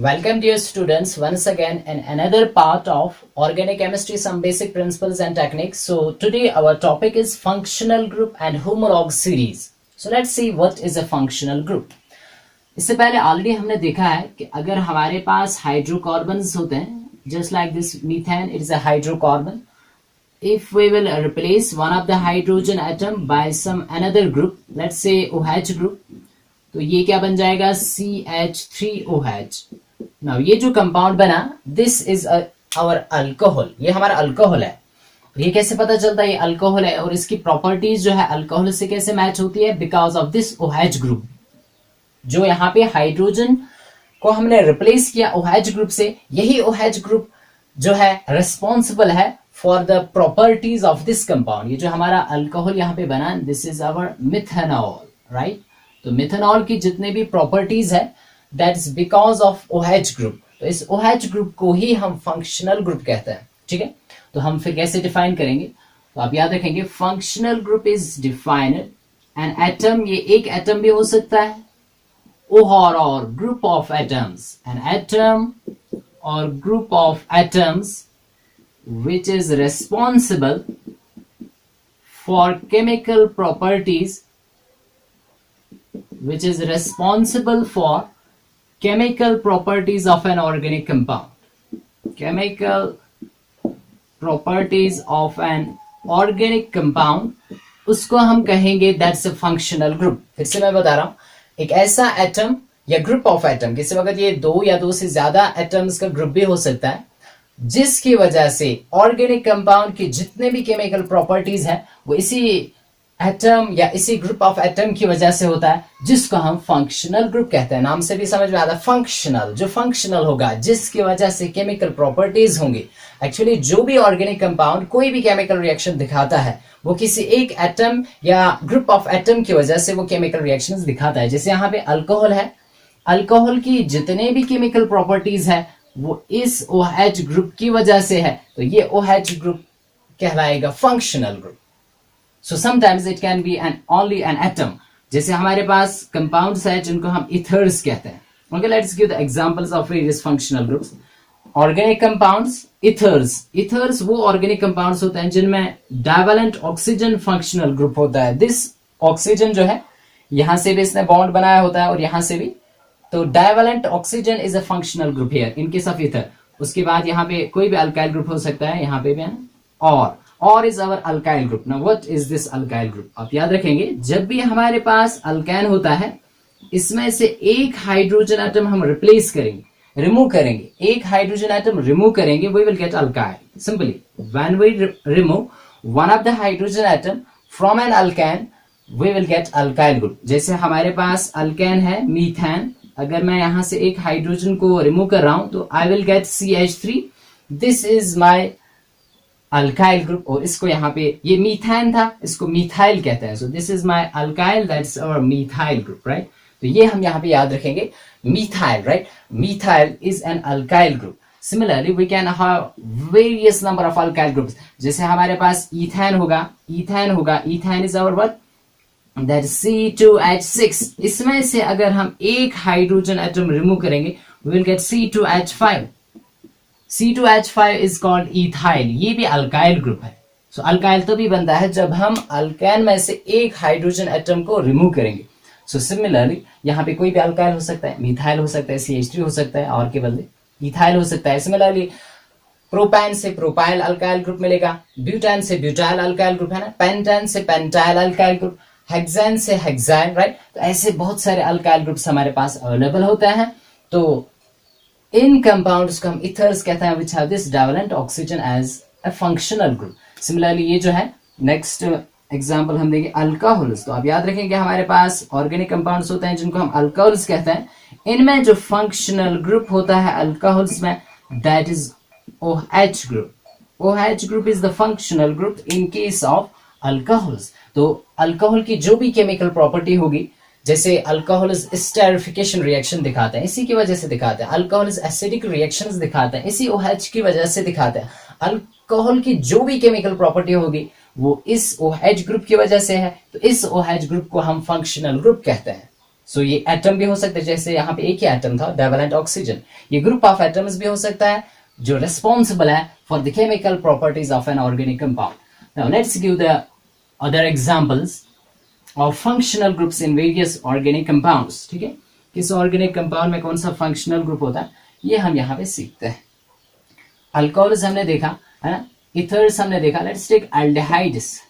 Welcome dear students once again in another part of organic chemistry, some basic principles and techniques. So today our topic is functional group and homolog series. So let's see what is a functional group. इससे पहले already हमने देखा है कि अगर हमारे पास hydrocarbons होते हैं, just like this methane, it is a hydrocarbon. If we will replace one of the hydrogen atom by some another group, let's say OH group, तो ये क्या बन जाएगा CH3OH. नाउ ये जो कंपाउंड बना, दिस इज आवर अल्कोहल, ये हमारा अल्कोहल है. ये कैसे पता चलता है ये अल्कोहल है और इसकी प्रॉपर्टीज जो है अल्कोहल से कैसे मैच होती है? Because of this OH group. जो यहाँ पे हाइड्रोजन को हमने रिप्लेस किया OH ग्रुप से, यही OH ग्रुप जो है रिस्पॉन्सिबल है for the properties of this compound. ये जो हमारा अल्कोहल यहाँ पे बना, this is our methanol, right. तो मिथेनॉल की जितने भी प्रॉपर्टीज है, that is because of OH group. तो इस OH ग्रुप को ही हम फंक्शनल ग्रुप कहते हैं. ठीक है, तो हम फिर कैसे डिफाइन करेंगे? तो आप याद रखेंगे, functional group is defined an atom, ये एक एटम भी हो सकता है, और group of atoms, an atom और group of atoms which is responsible for chemical properties, which is responsible for chemical properties of an organic compound. Chemical properties of an organic compound, उसको हम कहेंगे that's a functional group. फिर से मैं बता रहा हूं, एक ऐसा एटम या ग्रुप ऑफ एटम, किसी वक्त ये दो या दो से ज्यादा एटम्स का ग्रुप भी हो सकता है, जिसकी वजह से ऑर्गेनिक कंपाउंड की जितने भी केमिकल प्रॉपर्टीज हैं वो इसी एटम या इसी ग्रुप ऑफ एटम की वजह से होता है, जिसको हम फंक्शनल ग्रुप कहते हैं. नाम से भी समझ में आता है, फंक्शनल. जो फंक्शनल होगा, जिसकी वजह से केमिकल प्रॉपर्टीज होंगी. एक्चुअली जो भी ऑर्गेनिक कंपाउंड कोई भी केमिकल रिएक्शन दिखाता है, वो किसी एक एटम या ग्रुप ऑफ एटम की वजह से वो केमिकल रिएक्शंस दिखाता है. जैसे यहाँ पे अल्कोहल है, अल्कोहल की जितने भी केमिकल प्रॉपर्टीज है वो इस OH ग्रुप की वजह से है, तो ये OH ग्रुप कहलाएगा functional group. So sometimes it can be an only an atom. जैसे हमारे पास कंपाउंड्स है जिनको हम इथर्स कहते हैं. Okay, let's give the examples of various functional groups. Organic compounds, ethers. Ethers वो ऑर्गेनिक कंपाउंड्स होते हैं जिनमें डाइवेलेंट ऑक्सीजन फंक्शनल ग्रुप होता है. दिस ऑक्सीजन जो है, यहां से भी इसने बॉन्ड बनाया होता है और यहां से भी, तो divalent oxygen is a functional group here in case of ether. उसके बाद यहाँ पे कोई भी अल्काइल ग्रुप हो सकता है, यहाँ पे भी है, और is our alkyl group. Now what is this alkyl group? आप याद रखेंगे, जब भी हमारे पास अल्केन होता है, इसमें से एक हाइड्रोजन एटम हम रिप्लेस करेंगे, रिमूव करेंगे, एक हाइड्रोजन एटम रिमूव करेंगे, we will get alkyl. Simply when we remove one of the hydrogen atom from an alkane, we will get alkyl group. जैसे हमारे पास अल्केन है मीथेन, अगर मैं यहां से एक हाइड्रोजन को रिमूव कर रहा हूं तो I will get CH3. This is my alkyl group. और इसको यहाँ पे, ये मीथेन था, इसको मिथाइल कहते हैं. So this is my alkyl, that's our methyl group, right. तो ये हम यहाँ पे याद रखेंगे, methyl, right. Methyl is an alkyl group. Similarly we can have various number of alkyl groups. जैसे हमारे पास इथेन होगा, ethane is our what, that C2H6. इसमें से अगर हम एक हाइड्रोजन एटम रिमूव करेंगे, we will get C2H5. C2H5 is called ethyl. ये भी अल्काइल ग्रुप है. सो अल्काइल तो भी बनता है जब हम अल्केन में से एक हाइड्रोजन एटम को रिमूव करेंगे. सो सिमिलरली यहाँ पे कोई भी अल्काइल हो सकता है, मिथाइल हो सकता है, CH3 हो सकता है, और के बदले इथाइल हो सकता है. सिमिलरली प्रोपैन से प्रोपाइल अल्काइल ग्रुप मिलेगा, ब्यूटेन से ब्यूटाइल अल्काइल ग्रुप है ना, पेंटेन से पेंटाइल अल्काइल ग्रुप, हेक्सेन से हेक्साइन, राइट. तो ऐसे बहुत सारे अल्काइल ग्रुप्स हमारे पास अवेलेबल होते हैं. तो इन कंपाउंड्स को हम इथर्स कहते हैं, which have this divalent oxygen as a functional group. Similarly ये जो है, नेक्स्ट एग्जांपल हम देंगे अल्कोहल्स. तो आप याद रखेंगे, हमारे पास ऑर्गेनिक कंपाउंड्स होते हैं जिनको हम अल्कोहल्स कहते हैं. इनमें जो फंक्शनल ग्रुप होता है अल्कोहल्स में, that is OH group. OH group is the functional group in case of alcohols. तो अल्कोहल की जो भी केमिकल प्रॉपर्टी होगी, जैसे अल्कोहल स्टेरिफिकेशन रिएक्शन दिखाते हैं, इसी की वजह से दिखाते हैं. अल्कोहल एसिडिक रिएक्शंस दिखाते हैं, इसी OH की वजह से दिखाते हैं. अल्कोहल की जो भी केमिकल प्रॉपर्टी होगी वो इस OH ग्रुप की वजह से है, तो इस OH ग्रुप को हम फंक्शनल ग्रुप कहते हैं. सो ये एटम भी हो सकता है, जैसे यहाँ पे एक ही एटम था डाइवेलेंट ऑक्सीजन, ये ग्रुप ऑफ एटम्स भी हो सकता है जो रिस्पॉन्सिबल है for the chemical properties of an organic compound. Now let's give the other examples of functional groups in various organic compounds. ठीक है, किस ऑर्गेनिक कंपाउंड में कौन सा फंक्शनल ग्रुप होता है ये हम यहाँ पे सीखते हैं। अल्कोहल्स हमने देखा है ना, इथर्स हमने देखा, लेट्स टेक एल्डिहाइड्स।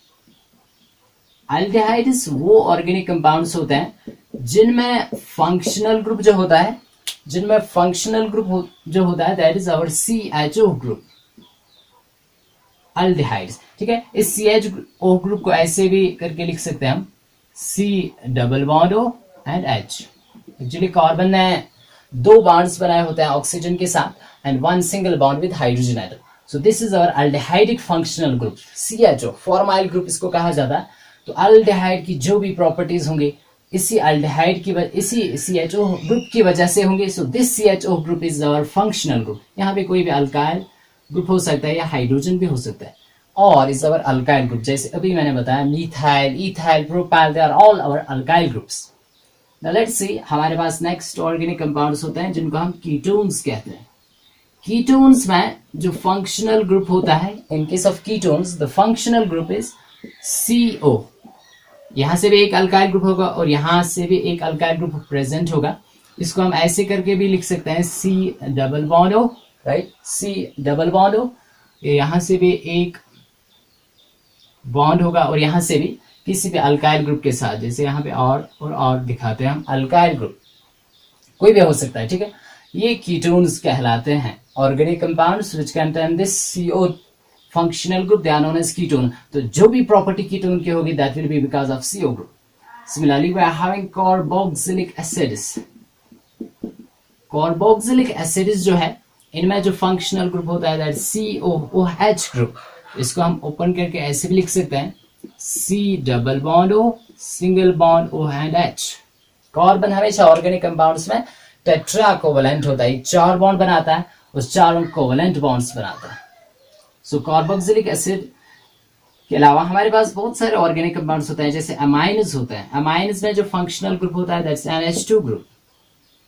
एल्डिहाइड्स वो ऑर्गेनिक कंपाउंड्स होते हैं जिनमें फंक्शनल ग्रुप जो होता है, जो होता है that is our CHO group, aldehydes. ठीक है, इस CHO ग्रुप को ऐसे भी करके लिख सकते हैं हम, C double bond O and H। Actually carbon ने 2 बॉन्ड्स बनाए होते हैं ऑक्सीजन के साथ and 1 single bond with hydrogen atom. So this is our aldehydic functional group, CHO formyl group इसको कहा जाता है। तो एल्डिहाइड की जो भी प्रॉपर्टीज होंगी इसी एल्डिहाइड की इसी CHO ग्रुप की वजह से होंगे। So this CHO group is our functional group. यहाँ पे कोई भी अल्काइल ग्रुप हो सकता है या हाइड्रोजन भी हो सकता है, और इज आवर अल्काइल ग्रुप। जैसे अभी मैंने बताया methyl, ethyl, propyl, they are all our alkyl groups. Now let's see, हमारे पास नेक्स्ट ऑर्गेनिक कंपाउंड्स होते हैं जिनको हम कीटोन्स कहते हैं। कीटोन्स में जो फंक्शनल ग्रुप होता है, in case of ketones the functional group is CO। यहां से भी एक अल्काइल ग्रुप होगा और यहां से भी एक अल्काइल ग्रुप प्रेजेंट होगा। इसको हम ऐसे करके भी लिख सकते हैं, C double bond O, right, C double bond O। यहां से भी एक बॉन्ड होगा और यहां से भी किसी भी अल्काइल ग्रुप के साथ, जैसे यहाँ पे और दिखाते हैं हम, अल्काइल ग्रुप कोई भी हो सकता है। ठीक है, ये कीटोन्स कहलाते हैं। Organic compounds which contain this CO functional group they are known as ketone. तो जो भी प्रॉपर्टी कीटोन की होगी that will be because of CO group. Similarly we are having carboxylic acids. Carboxylic acids जो है इनमें जो फंक्शनल ग्रुप होता है दैट COOH ग्रुप। इसको हम ओपन करके ऐसे भी लिख सकते हैं, C double bond O single bond O and H। Carbon हमेशा ऑर्गेनिक कंपाउंड्स में टेट्रा कोवेलेंट होता है, 4 बॉन्ड बनाता है, उस 4 कोवेलेंट बॉन्ड्स बनाता है। सो कार्बोक्सिलिक एसिड के अलावा हमारे पास बहुत सारे ऑर्गेनिक कंपाउंड्स होते हैं, जैसे अमाइन्स होते हैं। अमाइन्स में जो फंक्शनल ग्रुप होता है दैट्स NH2 ग्रुप।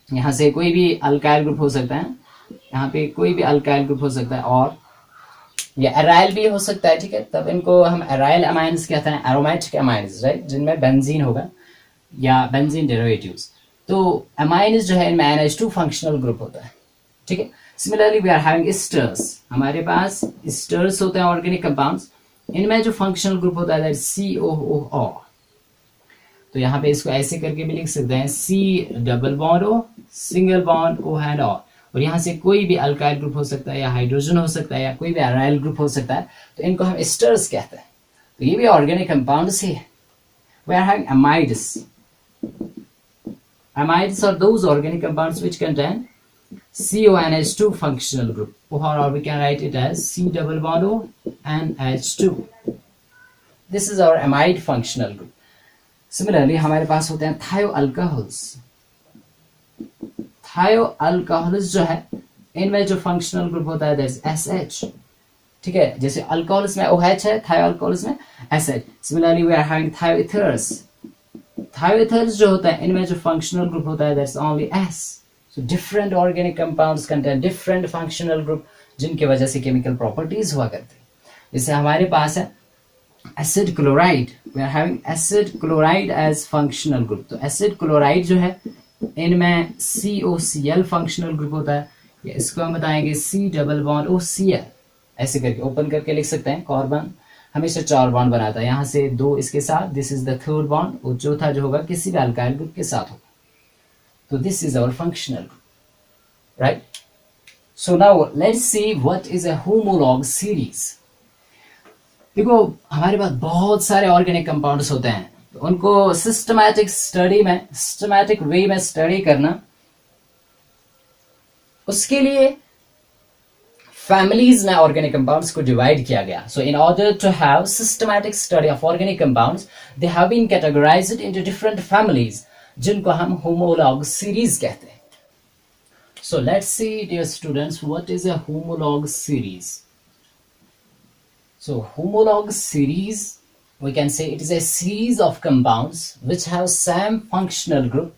यहाँ से कोई भी अल्काइल ग्रुप हो सकता है, यहाँ पे कोई भी अल्काइल ग्रुप हो सकता है, और या एराइल भी हो सकता है। ठीक है, तब इनको हम एराइल अमाइन्स कहते हैं, एरोमेटिक अमाइन्स, राइट, जिनमें बेंजीन होगा या बेंजीन डेरिवेटिव्स। तो अमाइन्स जो है इनमें NH2 फंक्शनल ग्रुप होता है। ठीक है, similarly we are having esters. हमारे पास एस्टर्स होते हैं ऑर्गेनिक कंपाउंड्स, इनमें जो फंक्शनल ग्रुप होता है COOO। तो यहाँ पे इसको ऐसे करके भी लिख सकते हैं, C double bond O single bond O and R। और यहाँ से कोई भी अल्काइल ग्रुप हो सकता है या हाइड्रोजन हो सकता है या कोई भी एराइल ग्रुप हो सकता है, तो इनको हम एस्टर्स कहते हैं। तो ये भी ऑर्गेनिक कंपाउंड्स ही है। We are having amides. Amides are those organic compounds which contain CONH2 functional group, or we can write it as C double bond O and H2. This is our amide functional group. Similarly, हमारे पास होते हैं थायोअल्कोहल्स। थायोअल्कोहल्स जो है इनमें जो functional group होता है that's SH। ठीक है, जैसे अल्कोहल्स में OH है, थायोअल्कोहल्स में SH। Similarly, we are having thioethers. थायोएथर्स जो होता है इनमें जो फंक्शनल ग्रुप होता है that's only S। So different organic compounds contain different functional group, जिनकी वजह से केमिकल प्रॉपर्टीज हुआ करती है। जैसे हमारे पास है acid chloride. We are having acid chloride as functional group. तो एसिड क्लोराइड जो है इनमें COCl फंक्शनल ग्रुप होता है, या इसको हम बताएंगे C double bond O Cl। ऐसे करके ओपन करके लिख सकते हैं। कार्बन हमेशा 4 बॉन्ड बनाता है, यहाँ से 2 इसके साथ, this is the third bond, और चौथा जो होगा किसी भी अल्काइल ग्रुप के साथ होगा। तो this is our functional group, right. So now let's see what is a homolog series. देखो हमारे पास बहुत सारे ऑर्गेनिक कंपाउंड्स होते हैं, तो उनको सिस्टमैटिक वे में स्टडी करना, उसके लिए फैमिलीज में ऑर्गेनिक कंपाउंड्स को डिवाइड किया गया। So in order to have systematic study of organic compounds, they have been categorized into different families, जिनको हम होमोलॉग सीरीज कहते हैं। So let's see dear students, what is a homolog series. So homolog series, we can say it is a series of compounds which have same functional group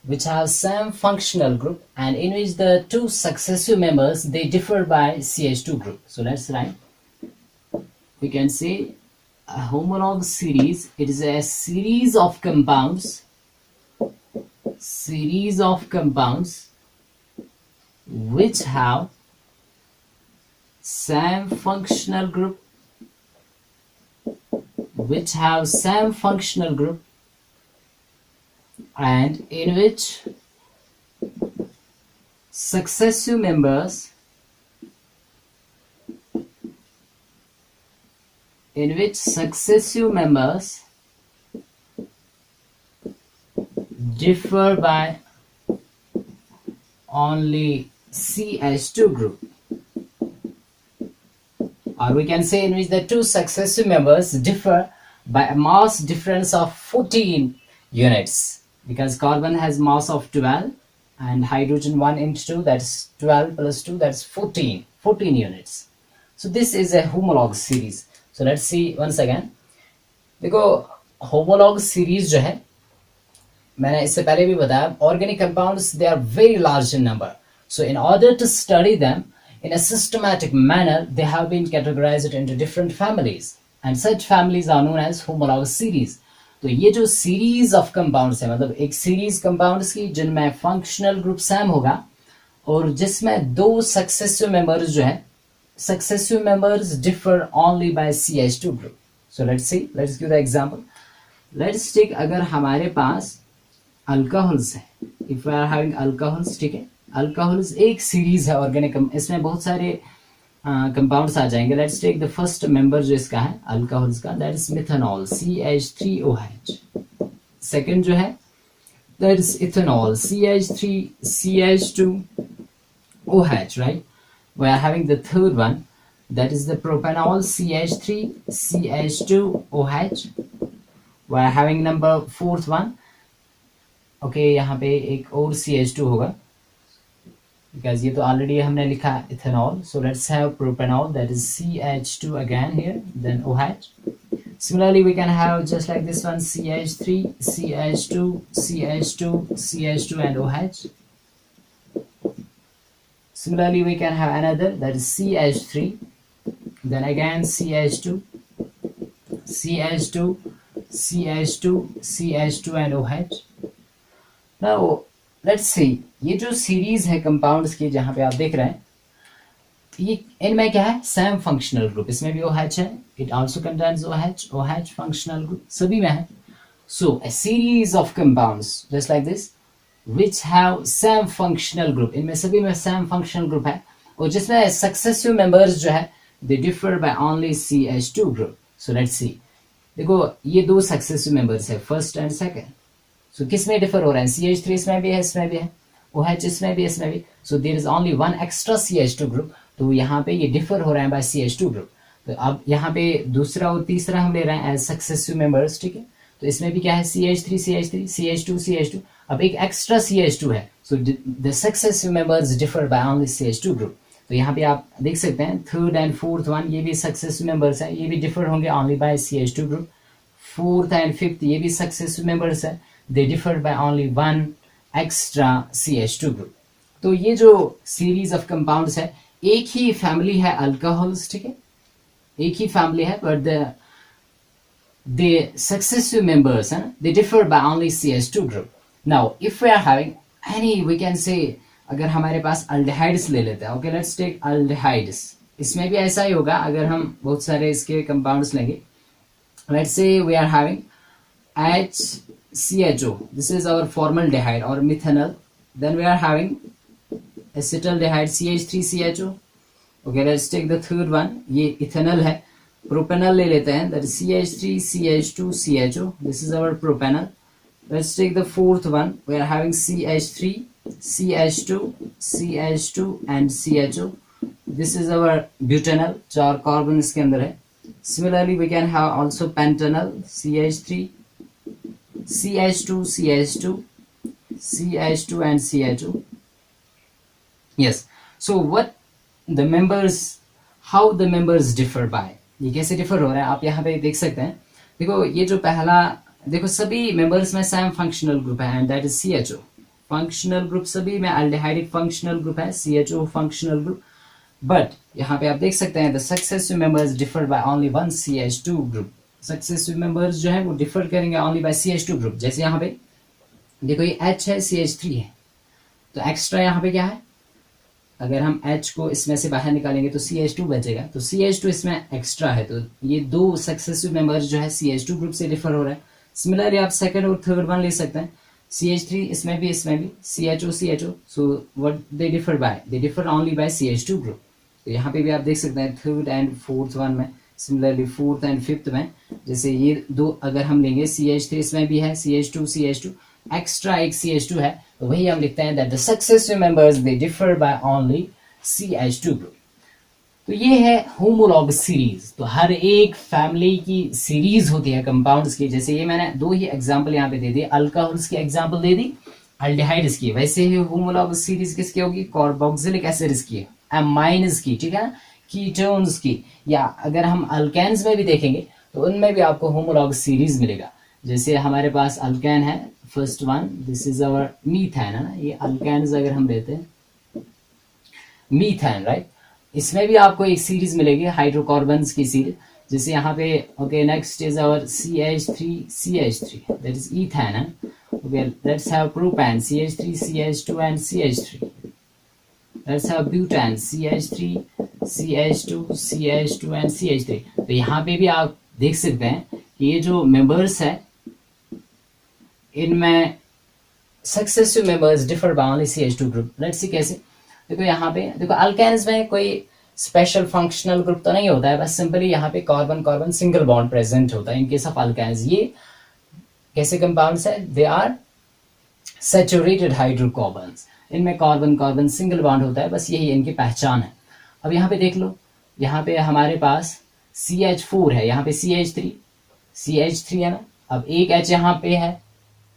which have same functional group and in which the two successive members they differ by CH2 group. So let's write. We can say a homolog series. It is a series of compounds which have same functional group and in which successive members differ by only CH2 group, or we can say in which the two successive members differ by a mass difference of 14 units, because carbon has mass of 12 and hydrogen 1 into 2, that's 12 plus 2, that's 14 units. So this is a homolog series. So let's see once again. देखो homolog series जो है, मैंने इससे पहले भी बताया, organic compounds they are very large in number. So in order to study them in a systematic manner, they have been categorized into different families, and such families are known as homolog series. तो ये जो series of compounds है, मतलब एक series compounds की जिनमें functional group same होगा और जिसमें दो successive members जो है, successive members differ only by CH2 group. So let's see, let's give the example. Let's take अगर हमारे पास alcohols है, if we are having alcohols, ठीक है, alcohols एक series है organic, इसमें बहुत सारे compounds आ जाएंगे. Let's take the first member जो इसका है alcohols का, that is methanol CH3OH. Second जो है that is ethanol CH3CH2OH, right? We are having the third one, that is the propanol CH3CH2OH. We are having number fourth one. Okay, यहाँ पे एक और CH2 होगा, because ये तो already हमने लिखा ethanol. So let's have propanol, that is CH2 again here, then OH. Similarly, we can have just like this one, CH3, CH2, CH2, CH2 and OH. Similarly, we can have another, that is CH3, then again CH2, CH2, CH2, CH2 and OH. Now, let's see, ये जो series है compounds की जहाँ पे आप देख रहे हैं, ये इनमें क्या है, same functional group, इसमें भी OH है, it also contains OH functional group, सभी में है. So, a series of compounds, just like this, which have same functional group, इनमें सभी में same functional group है, और जिसमें successive members जो है, they differ by only CH2 group. So let's see, देखो ये दो successive members है, first and second. So किस में differ हो रहा है, CH3 इसमें भी है, इसमें भी है, OH इसमें भी, इसमें भी. So there is only one extra CH2 group. तो यहाँ पे ये differ हो रहा है by CH2 group. तो अब यहाँ पे दूसरा और तीसरा हम ले रहे हैं as successive members, ठीक है. तो इसमें भी क्या है, CH3 CH3, CH2 CH2. अब एक extra CH2 है. So the successive members differ by only CH2 group. तो यहाँ पे आप देख सकते हैं थर्ड एंड फोर्थ वन ये भी सक्सेसिव मेंबर्स है, ये भी डिफर होंगे only by CH2 group. Fourth and fifth ये भी सक्सेसिव मेंबर्स है, they differ by only one extra CH2 group. तो ये जो सीरीज ऑफ कंपाउंड्स है, एक ही फैमिली है अल्कोहल्स, ठीक है, एक ही फैमिली है, but the successive members they differ by only CH2 group. Now if we are having any, we can say, अगर हमारे पास अल्डिहाइड्स ले लेते हैं, ओके, लेट्स टेक अल्डिहाइड्स. इसमें भी ऐसा ही होगा अगर हम बहुत सारे इसके कंपाउंड्स लेंगे. Let's say we are having HCHO, this is our formaldehyde और methanol. Then we are having acetaldehyde CH3CHO. Okay, let's take the third one, ये इथेनॉल है. प्रोपेनॉल ले लेते हैं, that is CH3CH2CHO, this is our propanol. Let's take the fourth one, we are having CH3 CH2 CH2 and CHO. This is our butanol, चार carbon इसके अंदर है. Similarly, we can have also pentanol, CH3 CH2 CH2 CH2 and CHO. Yes. So what the members, how the members differ by, ये कैसे differ हो रहा है आप यहाँ पे देख सकते हैं. देखो ये जो पहला, देखो सभी members में same functional group है and that is CHO. Functional group सभी में एल्डिहाइड एक फंक्शनल ग्रुप है, CHO फंक्शनल ग्रुप, बट यहाँ पे आप देख सकते हैं the successive members differ by only one CH2 group. Successive members जो है वो डिफर करेंगे ओनली बाय CH2 ग्रुप। जैसे यहाँ पे देखो ये H है, CH3 है, तो एक्स्ट्रा यहाँ पे क्या है, अगर हम H को इसमें से बाहर निकालेंगे तो CH2 बचेगा, तो CH2 इसमें एक्स्ट्रा है, तो ये दो सक्सेसिव मेंबर्स जो है CH2 ग्रुप से डिफर हो रहा है। सिमिलरली आप सेकंड और थर्ड वन ले सकते हैं, CH3 इसमें भी CHO, so what they differ by, they differ only by CH2 group. तो यहाँ पे भी आप देख सकते हैं थर्ड एंड फोर्थ वन में, सिमिलरली फोर्थ एंड फिफ्थ में, जैसे ये दो अगर हम लेंगे CH3 इसमें भी है, CH2 एक्स्ट्रा एक CH2 है, तो वही हम लिखते हैं that the successive members they differ by only CH2 group. तो ये है होमोलॉगस सीरीज। तो हर एक फैमिली की सीरीज होती है कंपाउंड्स की। जैसे ये मैंने दो ही एग्जांपल यहाँ पे दे दी, अल्कोहल्स की एग्जांपल दे दी, अल्डिहाइड्स की। वैसे ही होमोलॉगस सीरीज किसकी होगी, कार्बोक्सिलिक एसिड्स की, एमाइन्स की, ठीक है, कीटोन्स की, या अगर हम अल्केन्स में भी देखेंगे तो उनमें भी आपको होमोलॉगस सीरीज मिलेगा। जैसे हमारे पास अल्केन है, first one, this is our methane, है ना, ये अल्केन्स अगर हम लेते हैं मीथेन, राइट, इसमें भी आपको एक सीरीज मिलेगी हाइड्रोकार्बन्स की सीरीज। जैसे यहाँ पे okay, next is our CH3 that is ethane. Okay, let's have propane CH3 CH2 and CH3। Let's have butane CH3 CH2 CH2 and CH3। तो यहाँ पे भी आप देख सकते हैं कि ये जो मेंबर्स है इनमें successive members differ by only CH2 group. Let's see कैसे। देखो यहाँ पे देखो अल्केन्स में कोई स्पेशल फंक्शनल ग्रुप तो नहीं होता है, बस सिंपली यहाँ पे carbon carbon single bond present होता है इन केस ऑफ अल्केन्स। ये कैसे कंपाउंड्स है, दे आर सैचुरेटेड हाइड्रोकार्बन्स, इनमें कार्बन कार्बन सिंगल बॉन्ड होता है, बस यही इनकी पहचान है। अब यहाँ पे देख लो, यहाँ पे हमारे पास CH4 है, यहाँ पे CH3 है ना, अब एक H यहाँ पे है,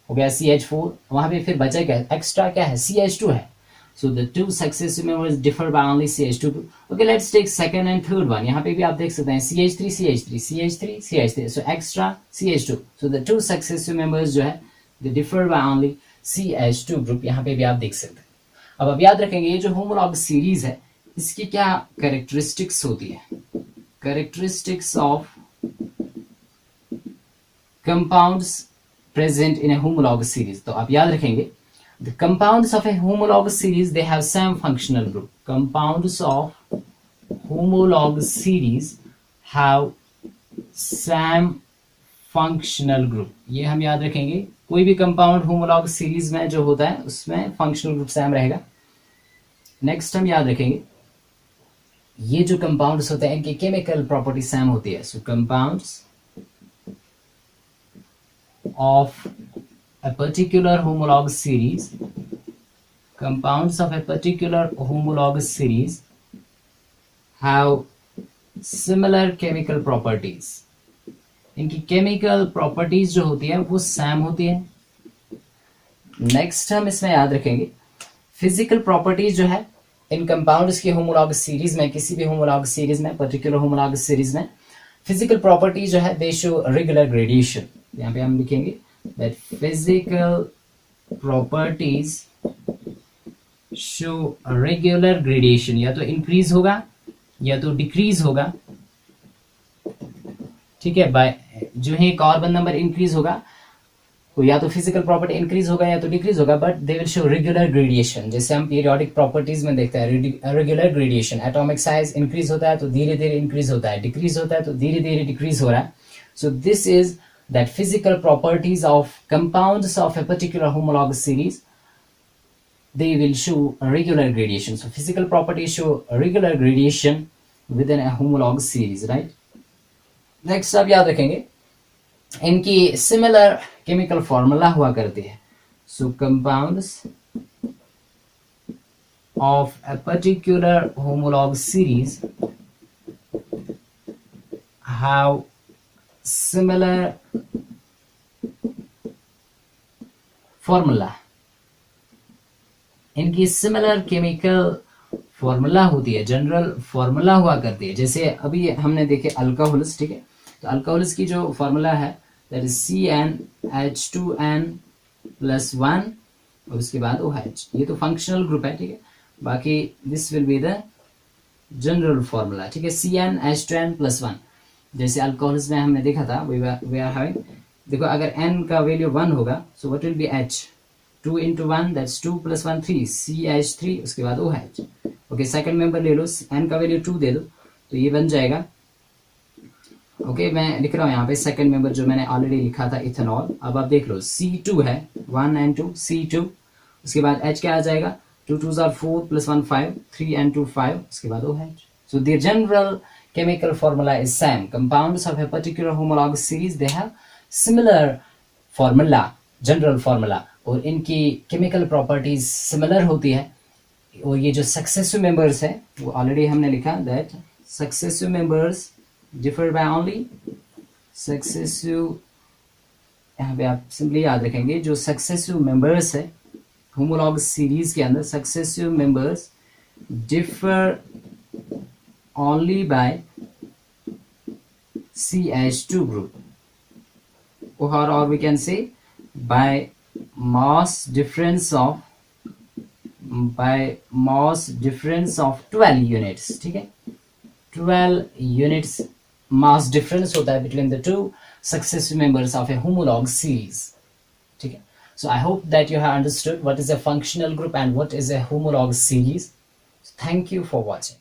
हो गया CH4, वहां पे फिर बचा क्या, एक्स्ट्रा क्या है, CH2 है। So the two successive members differ by only CH2 group. Okay, let's take second and third one. यहाँ पे भी आप देख सकते हैं CH3 so extra CH2. So the two successive members जो है they differ by only CH2 group. यहाँ पे भी आप देख सकते हैं। अब आप याद रखेंगे ये जो होमोलॉगस सीरीज है इसकी क्या कैरेक्टरिस्टिक्स होती है, characteristics of compounds present in A homologous series. तो आप याद रखेंगे the compounds of a homologous series they have same functional group. Compounds of homologous series have same functional group. ये हम याद रखेंगे, कोई भी कंपाउंड होमोलॉगस सीरीज में जो होता है उसमें फंक्शनल ग्रुप सेम रहेगा। नेक्स्ट हम याद रखेंगे ये जो कंपाउंड्स होते हैं इनकी केमिकल प्रॉपर्टी सेम होती है। So compounds of a particular homologous series, compounds of a particular homologous series have similar chemical properties. इनकी केमिकल प्रॉपर्टीज जो होती है वो सेम होती है। नेक्स्ट हम इसमें याद रखेंगे फिजिकल प्रॉपर्टीज जो है इन कंपाउंड्स की होमोलॉगस सीरीज में, किसी भी होमोलॉगस सीरीज में, पर्टिकुलर होमोलॉगस सीरीज में फिजिकल प्रॉपर्टीज जो है दे शो रेगुलर ग्रेडिएशन। यहाँ पे हम लिखेंगे that physical properties show a regular gradation, या तो इंक्रीज होगा या तो डिक्रीज होगा, ठीक है, बाय जो है कार्बन नंबर इंक्रीज होगा तो या तो फिजिकल प्रॉपर्टी इंक्रीज होगा या तो डिक्रीज होगा, but they will show regular gradation. जैसे हम पीरियोडिक प्रॉपर्टीज में देखते हैं regular gradation, atomic size increase होता है तो धीरे धीरे इंक्रीज होता है, डिक्रीज होता है तो धीरे धीरे डिक्रीज हो रहा है। सो this is that physical properties of compounds of a particular homologous series, they will show a regular gradation. So physical properties show a regular gradation within a homologous series, right? Next आप याद रखेंगे इनकी similar chemical formula हुआ करती है। So compounds of a particular homologous series have similar formula, इनकी similar chemical formula होती है, जनरल फॉर्मूला हुआ करती है। जैसे अभी हमने देखे अल्कोहल्स, ठीक है, तो अल्कोहल्स की जो फॉर्मूला है दैट इज CnH2n+1 और उसके बाद OH। ये तो फंक्शनल ग्रुप है, ठीक है। बाकी this will be the general formula, ठीक है। CnH2n+1, जैसे अल्कोहल्स में हमने देखा था, वी आर हैविंग, देखो अगर n का वैल्यू 1 होगा so what will be H, 2 into 1 that's 2 + 1 3, CH3, उसके बाद OH। ओके, सेकंड मेंबर ले लो, n का वैल्यू 2 दे दो तो ये बन जाएगा। ओके, मैं लिख रहा हूँ यहाँ पे सेकंड मेंबर जो मैंने ऑलरेडी लिखा था, इथेनॉल। अब आप देख लो C2 है, 1 and 2 C2, उसके बाद H क्या आ जाएगा, 2 2s are 4 + 1 5, 3 and 2 5, उसके बाद OH। So the general chemical formula is same. Compounds of a particular homologous series they have similar formula, general formula, और इनकी chemical properties similar होती है। और ये जो successive members है वो ऑलरेडी हमने लिखा that successive members differ by only successive, यहाँ पे आप सिंपली याद रखेंगे जो successive members है homologous series के अंदर, successive members differ only by CH2 group, or we can say by mass difference of 12 units, ठीक है। 12 units mass difference होता है between the two successive members of a homologous series, ठीक है। So I hope that you have understood what is a functional group and what is a homologous series. Thank you for watching.